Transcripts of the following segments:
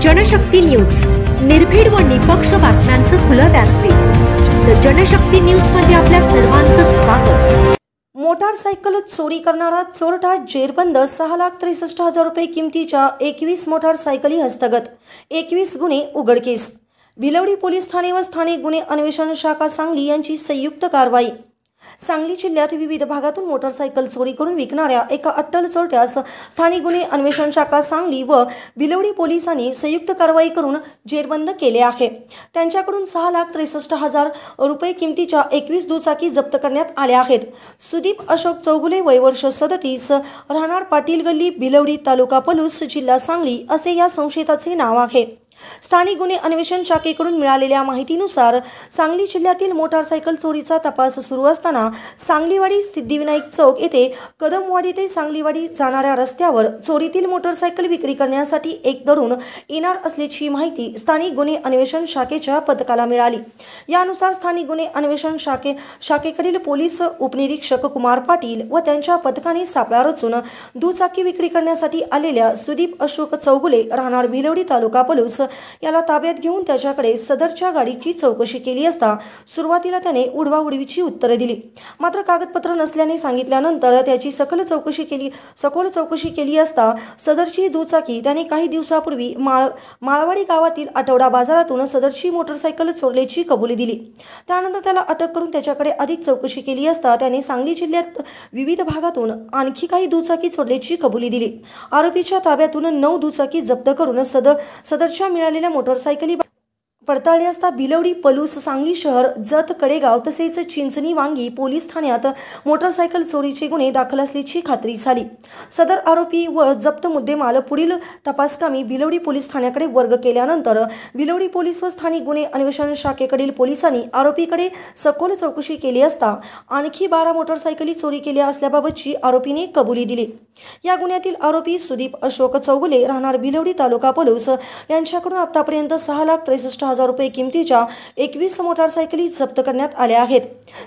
Janshakti news, निर्भीड व निपक्ष बातम्यांचं खुलं व्यासपीठ। द जनशक्ती न्यूज मध्ये आपल्या सर्वांचं स्वागत। मोटारसायकल चोरी करणारा चोरटा जेरबंद। 6,63,000 रुपये किमतीच्या 21 मोटारसायकली हस्तगत। 21 गुन्हे उघडकीस। भिलवडी पोलीस ठाणे व स्थानिक गुन्हे अन्वेषण शाखा सांगली यांची संयुक्त कारवाई। सांगली जिल्ह्यात विविध भागातून मोटारसायकल चोरी करून विकणाऱ्या एका अट्टल चोरट्यास स्थानिक गुन्हे अन्वेषण शाखा सांगली व भिलवडी पोलिसांनी संयुक्त कारवाई करून जेरबंद केले आहे। त्यांच्याकडून 6,63,000 रुपये किमतीच्या 21 दुचाकी जप्त करण्यात आल्या आहेत। सुदीप अशोक चौगुले, वय वर्ष 37, राहणार पाटील गल्ली, भिलवडी, तालुका पलूस, जिल्हा सांगली असे या संशयिताचे नाव आहे। स्थानिक गुन्हे अन्वेषण शाखेकडून मिळालेल्या माहितीनुसार सांगली जिल्ह्यातील मोटारसायकल चोरीचा तपास सुरू असताना सांगलीवाडी सिद्धिविनायक चौक येथे कदमवाडी ते सांगलीवाडी जाणाऱ्या रस्त्यावर चोरीतील मोटारसायकल विक्री करण्यासाठी एक तरुण येणार असल्याची माहिती स्थानिक गुन्हे अन्वेषण शाखेच्या पथकाला मिळाली। यानुसार स्थानिक गुन्हे अन्वेषण शाखेकडील पोलीस उपनिरीक्षक कुमार पाटील व त्यांच्या पथकाने सापळा रचून दुचाकी विक्री करण्यासाठी आलेल्या सुदीप अशोक चौगुले, राहणार भिलवडी, तालुका पलूस याला ताब्यात घेऊन त्याच्याकडे सदरच्या गाडीची चौकशी केली असता सुरुवातीला त्याने उडवाउडवीची उत्तरे दिली। मात्र कागदपत्र नसल्याने सांगितल्यानंतर त्याची सखोल चौकशी केली असता सदरची दुचाकी त्याने काही दिवसापूर्वी माळवाडी गावातील आठवडा बाजारातून सदरची मोटारसायकल चोरल्याची कबुली दिली। त्यानंतर त्याला अटक करून त्याच्याकडे अधिक चौकशी केली असता त्याने सांगली जिल्ह्यात विविध भागातून आणखी काही दुचाकी चोरल्याची कबुली दिली। आरोपीच्या ताब्यातून 9 दुचाकी जप्त करून सदरच्या मिळालेल्या मोटारसायकली पडताळली असता भिलवडी, पलूस, सांगली शहर, जत, कडेगाव तसेच चिंचणी, वांगी पोलीस ठाण्यात मोटारसायकल चोरीचे गुन्हे दाखल असल्याची खात्री झाली। सदर आरोपी व जप्त मुद्देमाल पुढील तपासकामी भिलवडी पोलीस ठाण्याकडे वर्ग केल्यानंतर भिलवडी पोलीस व स्थानिक गुन्हे अन्वेषण शाखेकडील पोलिसांनी आरोपीकडे सखोल चौकशी केली असता आणखी 12 मोटारसायकली चोरी केल्या असल्याबाबतची आरोपीने कबुली दिली। या गुन्ह्यातील आरोपी सुदीप अशोक चौगुले, राहणार भिलवडी, तालुका पलूस यांच्याकडून आतापर्यंत 6,63,000 रुपये किमतीच्या 21 मोटारसायकली जप्त करण्यात आल्या आहेत।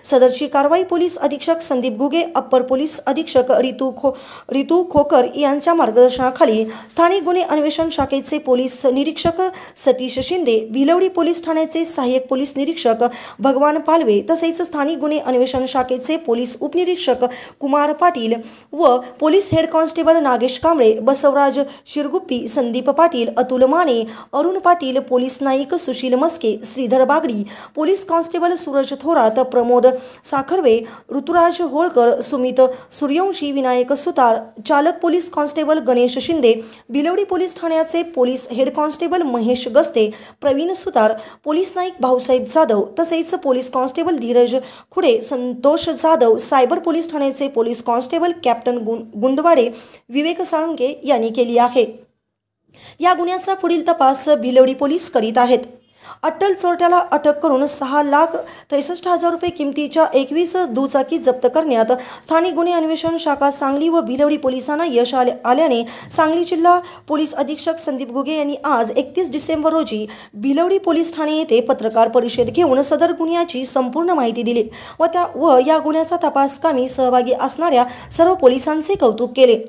सदरची कारवाई पोलीस अधीक्षक संदीप घुगे, अप्पर पोलीस अधीक्षक रितू खोकर यांच्या मार्गदर्शनाखाली स्थानिक गुन्हे अन्वेषण शाखेचे पोलीस निरीक्षक सतीश शिंदे, भिलवडी पोलीस ठाण्याचे सहाय्यक पोलीस निरीक्षक भगवान पालवे तसेच स्थानिक गुन्हे अन्वेषण शाखेचे पोलीस उपनिरीक्षक कुमार पाटील व police head constable Nagesh Kamble, Basavraj Shirguppi, Sandeep Patil, Atul Mane, Arun Patil, police naik Sushil Maske, Shridhar Bagdi, police constable Suraj Thorat, Pramod Sakharve, Ruturaj Holkar, Sumit Suryavanshi, Vinayak Sutar, चालक police constable Ganesh Shinde, Bhilwadi police ठाण्याचे police head constable Mahesh Gaste, Praveen Sutar, police naik Bhausaheb Jadhav तसेच police constable Dheeraj Khude, Santosh Jadhav, cyber police ठाण्याचे police constable captain Gundwade, Vivek Salunke यांनी केली आहे। या गुन्ह्याचा पुढील तपास भिलवडी पोलीस करीत आहेत। अट्टल चोरट्याला अटक करून 6,63,000 रुपये किमतीच्या 21 दुचाकी जप्त करण्यात स्थानिक गुन्हे अन्वेषण शाखा सांगली व भिलवडी पोलिसांना यश आल्याने सांगली जिल्हा पोलीस अधीक्षक संदीप घुगे यांनी आज 31 डिसेंबर रोजी भिलवडी पोलीस ठाणे येथे पत्रकार परिषद घेऊन सदर गुन्ह्याची संपूर्ण माहिती दिली व या गुन्ह्याचा तपासकामी सहभागी असणाऱ्या सर्व पोलिसांचे कौतुक केले।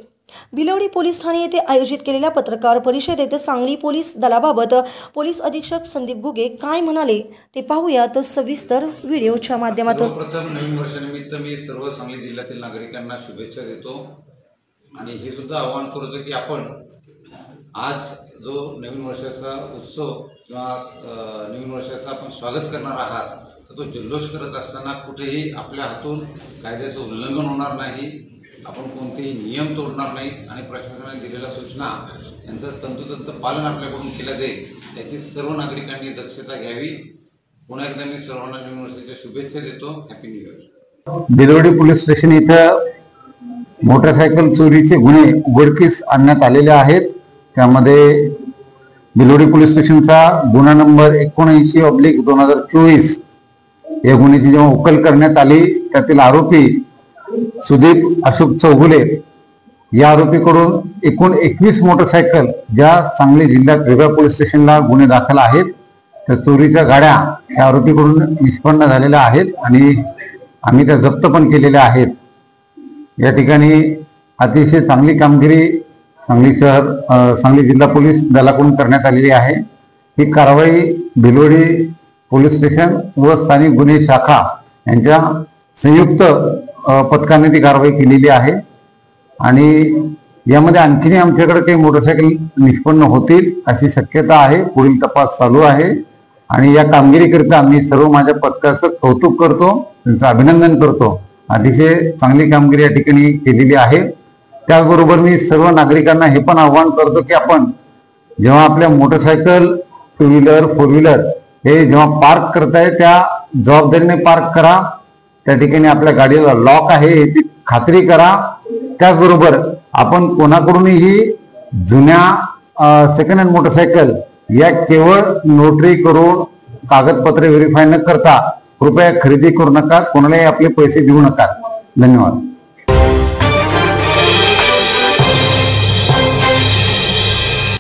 भिलवडी पोलीस ठाणे येथे आयोजित केलेल्या पत्रकार परिषदेत सांगली पोलीस दलाबाबत पोलीस अधीक्षक संदीप घुगे काय म्हणाले ते पाहूयात सविस्तर व्हिडिओच्या माध्यमातून। प्रथम नवीन वर्षानिमित्त मी सर्व सांगली जिल्ह्यातील नागरिकांना शुभेच्छा देतो आणि हे सुद्धा आवाहन करतो की आपण आज जो नवीन वर्षाचा उत्सव किंवा नवीन वर्षाचा आपण स्वागत करणार आहात तर तो जल्लोष करत असताना कुठेही आपल्या हातून कायद्याचं उल्लंघन होणार नाही, आपण कोणतेही नियम तोडणार नाहीत आणि प्रशासनाने दिलेल्या सूचना यांचं तंतोतंत पालन आपल्याकडून केलं जाईल याची सर्व नागरिकांनी दक्षता घ्यावी। पुन्हा एकदा मी सर्वांना नवीन वर्षाच्या शुभेच्छा देतो। Happy new year. Bhilwadi police station इथं मोटरसायकल चोरीचे गुन्हे उघडकीस आणण्यात आलेले आहेत। त्यामध्ये भिलवडी पोलीस स्टेशनचा गुन्हा नंबर 79/2024 या गुन्ह्याची जेव्हा उकल करण्यात आली त्यातील आरोपी सुदीप अशोक चौगुले या आरोपीकडून एकूण 21 मोटरसायकल ज्या सांगली जिल्ह्यात वेगळ्या पोलीस स्टेशनला गुन्हे दाखल आहेत त्या चोरीच्या गाड्या या आरोपीकडून निष्पन्न झालेल्या आहेत आणि आम्ही त्या जप्त पण केलेल्या आहेत। या ठिकाणी अतिशय चांगली कामगिरी सांगली शहर सांगली जिल्हा पोलीस दलाकडून करण्यात आलेली आहे। ही कारवाई भिलवडी पोलीस स्टेशन व स्थानिक गुन्हे शाखा यांच्या संयुक्त पथकाने ती कारवाई केलेली आहे आणि यामध्ये आणखीनही आमच्याकडे काही मोटरसायकल निष्पन्न होतील अशी शक्यता आहे। पुढील तपास चालू आहे आणि या कामगिरीकरिता मी सर्व माझ्या पथकाचं कौतुक करतो, त्यांचं अभिनंदन करतो। अतिशय चांगली कामगिरी या ठिकाणी केलेली आहे। त्याचबरोबर मी सर्व नागरिकांना हे पण आवाहन करतो की आपण जेव्हा आपल्या motorcycle, two wheeler, four wheeler हे जेव्हा पार्क करताय त्या जबाबदारीने पार्क करा। त्या ठिकाणी आपल्या गाडीला लॉक आहे याची खात्री करा। त्याचबरोबर आपण कोणाकडूनही जुन्या सेकंड हँड मोटरसायकल या केवळ नोटरी करून कागदपत्रे व्हेरीफाय न करता कृपया खरेदी करू नका, कोणालाही आपले पैसे देऊ नका। धन्यवाद।